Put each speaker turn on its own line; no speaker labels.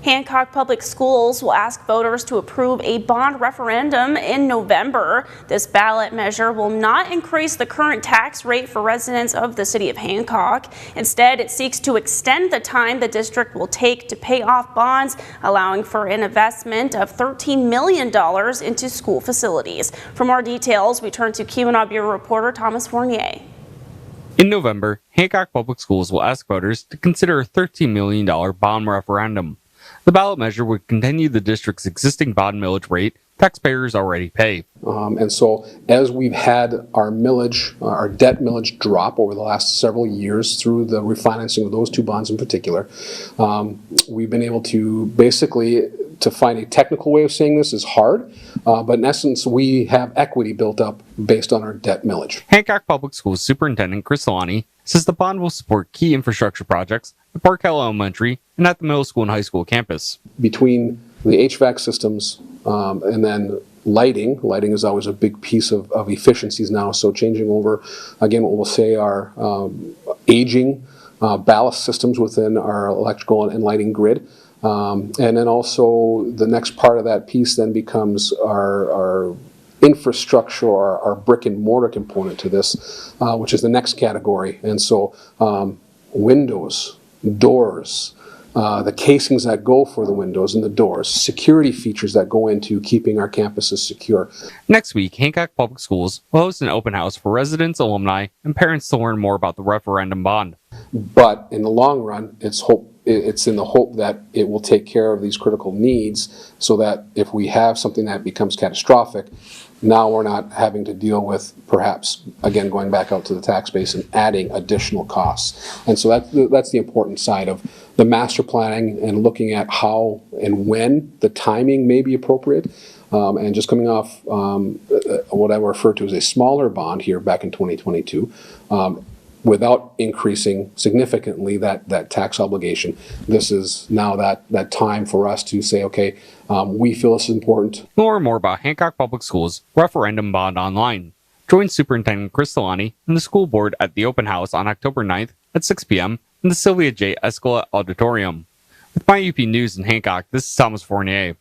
Hancock Public Schools will ask voters to approve a bond referendum in November. This ballot measure will not increase the current tax rate for residents of the City of Hancock. Instead, it seeks to extend the time the district will take to pay off bonds, allowing for an investment of $13 million into school facilities. For more details, we turn to Keweenaw Bureau reporter Thomas Fournier.
In November, Hancock Public Schools will ask voters to consider a $13 million bond referendum. The ballot measure would continue the district's existing bond millage rate taxpayers already pay.
And so as we've had our millage, our debt millage drop over the last several years through the refinancing of those two bonds in particular, we've been able to basically, to find a technical way of saying this is hard, but in essence, we have equity built up based on our debt millage.
Hancock Public Schools Superintendent Chris Lonnie says the bond will support key infrastructure projects at Park Hill Elementary and at the middle school and high school campus.
Between the HVAC systems and then lighting is always a big piece of efficiencies now, so changing over, again, what we'll say are aging ballast systems within our electrical and lighting grid. And then also the next part of that piece then becomes our infrastructure, or our brick and mortar component to this, which is the next category. And so windows, doors, the casings that go for the windows and the doors, security features that go into keeping our campuses secure.
Next week, Hancock Public Schools will host an open house for residents, alumni, and parents to learn more about the referendum bond.
But in the long run, it's in the hope that it will take care of these critical needs, so that if we have something that becomes catastrophic, now we're not having to deal with, perhaps, again, going back out to the tax base and adding additional costs. And so that's the important side of the master planning and looking at how and when the timing may be appropriate. And just coming off what I refer to as a smaller bond here back in 2022, without increasing significantly that tax obligation. This is now that time for us to say, okay, we feel this is important.
Learn more about Hancock Public Schools referendum bond online. Join Superintendent Chris Lonnie and the school board at the open house on October 9th at 6 p.m. in the Sylvia J. Escala Auditorium. With My UP News in Hancock, this is Thomas Fournier.